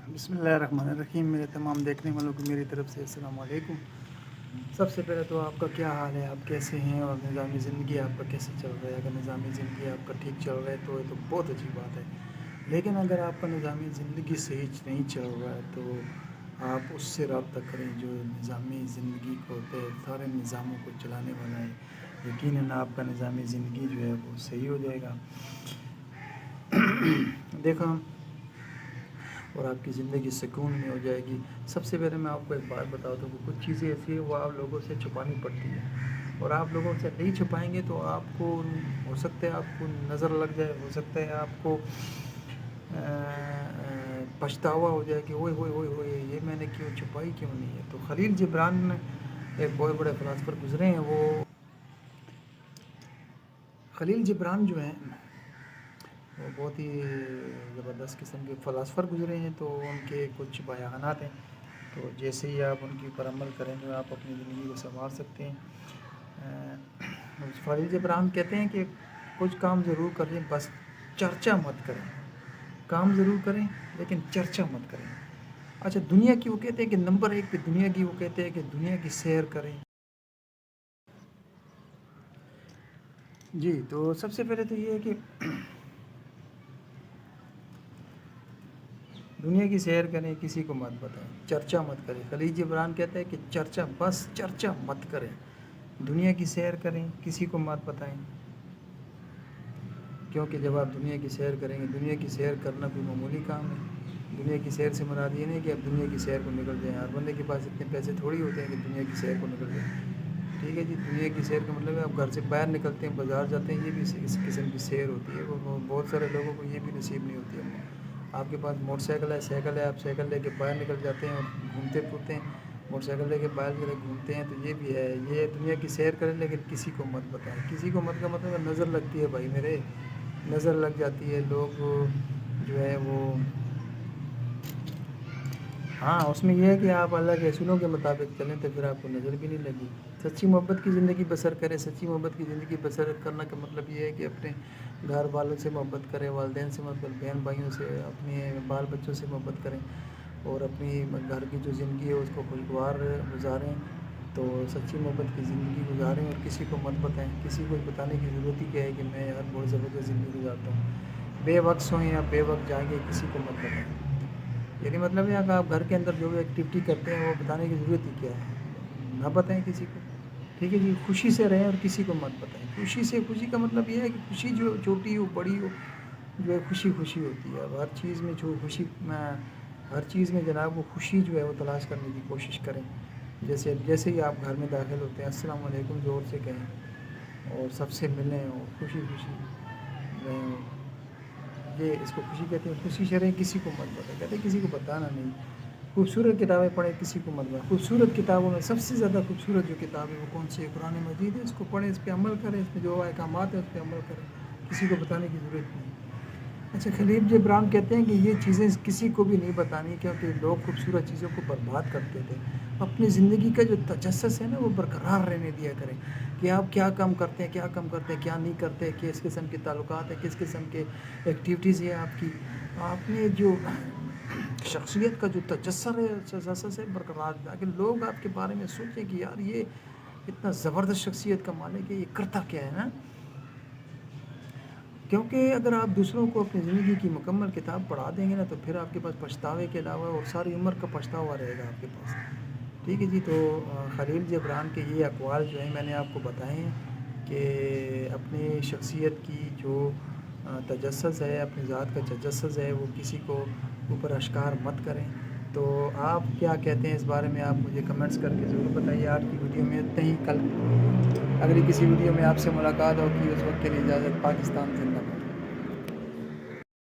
بسم اللہ الرحمن الرحیم۔ میرے تمام دیکھنے والوں کو میری طرف سے السلام علیکم۔ سب سے پہلے تو آپ کا کیا حال ہے، آپ کیسے ہیں، اور نظامی زندگی آپ کا کیسے چل رہا ہے؟ اگر نظامی زندگی آپ کا ٹھیک چل رہا ہے تو یہ تو بہت اچھی بات ہے، لیکن اگر آپ کا نظامی زندگی صحیح نہیں چل رہا ہے تو آپ اس سے رابطہ کریں جو نظامی زندگی کو سارے نظاموں کو چلانے والا ہے۔ یقیناً آپ کا نظامی زندگی جو ہے وہ صحیح ہو جائے گا، دیکھو، اور آپ کی زندگی سکون میں ہو جائے گی۔ سب سے پہلے میں آپ کو ایک بات بتاتا ہوں کہ کچھ چیزیں ایسی ہیں وہ آپ لوگوں سے چھپانی پڑتی ہیں، اور آپ لوگوں سے نہیں چھپائیں گے تو آپ کو ہو سکتا ہے آپ کو نظر لگ جائے، ہو سکتا ہے آپ کو پچھتاوا ہو جائے کہ اوئے ہوئے ہوئے ہوئے یہ میں نے کیوں چھپائی کیوں نہیں ہے۔ تو خلیل جبران ایک بہت بڑے فلاسفر گزرے ہیں، وہ خلیل جبران جو ہیں وہ بہت ہی زبردست قسم کے فلاسفر گزرے ہیں، تو ان کے کچھ بیانات ہیں، تو جیسے ہی آپ ان کے اوپر عمل کریں گے آپ اپنی زندگی کو سنوار سکتے ہیں۔ خلیل جبران کہتے ہیں کہ کچھ کام ضرور کریں، بس چرچا مت کریں۔ کام ضرور کریں لیکن چرچا مت کریں۔ اچھا، دنیا کی وہ کہتے ہیں کہ نمبر 1 پہ دنیا کی وہ کہتے ہیں کہ دنیا کی سیر کریں۔ جی، تو سب سے پہلے تو یہ ہے کہ دنیا کی سیر کریں، کسی کو مت بتائیں، چرچا مت کریں۔ خلیل جبران کہتا ہے کہ چرچا مت کریں، دنیا کی سیر کریں، کسی کو مت بتائیں، کیونکہ جب آپ دنیا کی سیر کریں گے، دنیا کی سیر کرنا کوئی معمولی کام ہے۔ دنیا کی سیر سے مراد یہ نہیں کہ آپ دنیا کی سیر کو نکل جائیں، ہر بندے کے پاس اتنے پیسے تھوڑی ہوتے ہیں کہ دنیا کی سیر کو نکل جائیں، ٹھیک ہے جی۔ دنیا کی سیر کا مطلب ہے آپ گھر سے باہر نکلتے ہیں، بازار جاتے ہیں، یہ بھی اس قسم کی سیر ہوتی ہے۔ وہ بہت سارے لوگوں کو یہ بھی نصیب نہیں ہوتی ہے۔ آپ کے پاس موٹر سائیکل ہے، سائیکل ہے، آپ سائیکل لے کے باہر نکل جاتے ہیں اور گھومتے پھرتے ہیں، موٹر سائیکل لے کے باہر گھومتے ہیں، تو یہ بھی ہے، یہ دنیا کی سیر کریں لیکن کسی کو مت بتائیں۔ کسی کو مت کا مطلب ہے نظر لگتی ہے، بھائی میرے نظر لگ جاتی ہے، لوگ جو ہے وہ ہاں اس میں یہ ہے کہ آپ اللہ کے اصولوں کے مطابق چلیں تو پھر آپ کو نظر بھی نہیں لگی۔ سچی محبت کی زندگی بسر کریں۔ سچی محبت کی زندگی بسر کرنا کا مطلب یہ ہے کہ اپنے گھر والوں سے محبت کریں، والدین سے محبت کریں، بہن بھائیوں سے، اپنے بال بچوں سے محبت کریں، اور اپنی گھر کی جو زندگی ہے اس کو خوشگوار گزاریں۔ تو سچی محبت کی زندگی گزاریں اور کسی کو مت بتائیں۔ کسی کو بتانے کی ضرورت ہی کیا ہے کہ میں یار بہت زبردست زندگی گزارتا ہوں۔ بے وقت سوئیں یا بے وقت جاگیں، کسی کو مت بتائیں۔ یعنی مطلب ہے کہ آپ گھر کے اندر جو بھی ایکٹیویٹی کرتے ہیں وہ بتانے کی ضرورت ہی کیا ہے، نہ بتائیں کسی کو، ٹھیک ہے جی۔ خوشی سے رہیں اور کسی کو مت بتائیں۔ خوشی کا مطلب یہ ہے کہ خوشی جو چھوٹی ہو بڑی ہو، جو ہے خوشی ہوتی ہے۔ اب ہر چیز میں جناب وہ خوشی جو ہے وہ تلاش کرنے کی کوشش کریں۔ جیسے ہی آپ گھر میں داخل ہوتے ہیں السلام علیکم زور سے کہیں، اور سب سے ملیں اور خوشی رہیں، یہ اس کو خوشی کہتے ہیں۔ خوشی سے رہیں، کسی کو مت بتائیں، کہتے ہیں کسی کو بتانا نہیں۔ خوبصورت کتابیں پڑھیں، کسی کو مت بتائیں۔ خوبصورت کتابوں میں سب سے زیادہ خوبصورت جو کتاب ہے وہ کون سی ہے؟ قرآن مجید ہے، اس کو پڑھیں، اس پہ عمل کریں، اس میں جو احکامات ہیں اس پہ عمل کریں، کسی کو بتانے کی ضرورت نہیں۔ اچھا، خلیل جبران کہتے ہیں کہ یہ چیزیں کسی کو بھی نہیں بتانی، کیونکہ لوگ خوبصورت چیزوں کو برباد کرتے تھے۔ اپنی زندگی کا جو تجسس ہے نا وہ برقرار رہنے دیا کریں، کہ آپ کیا کام کرتے ہیں، کیا نہیں کرتے، کس قسم کے تعلقات ہیں، کس قسم کے ایکٹیویٹیز ہیں آپ کی۔ آپ نے جو شخصیت کا جو تجسس ہے برقرار، تاکہ لوگ آپ کے بارے میں سوچیں کہ یار یہ اتنا زبردست شخصیت کا مالک ہے، یہ کرتا کیا ہے نا۔ کیونکہ اگر آپ دوسروں کو اپنی زندگی کی مکمل کتاب پڑھا دیں گے نا تو پھر آپ کے پاس پچھتاوے کے علاوہ اور ساری عمر کا پچھتاوا رہے گا آپ کے پاس، ٹھیک ہے جی۔ تو خلیل جبران کے یہ اقوال جو ہیں میں نے آپ کو بتائے ہیں کہ اپنی شخصیت کی جو تجسس ہے، اپنی ذات کا تجسس ہے، وہ کسی کو اوپر اشکار مت کریں۔ تو آپ کیا کہتے ہیں اس بارے میں؟ آپ مجھے کمنٹس کر کے ضرور بتائیے۔ آج کی ویڈیو میں اتنا ہی، کل اگلی کسی ویڈیو میں آپ سے ملاقات ہوگی، اس وقت کے لیے اجازت۔ پاکستان زندہ باد۔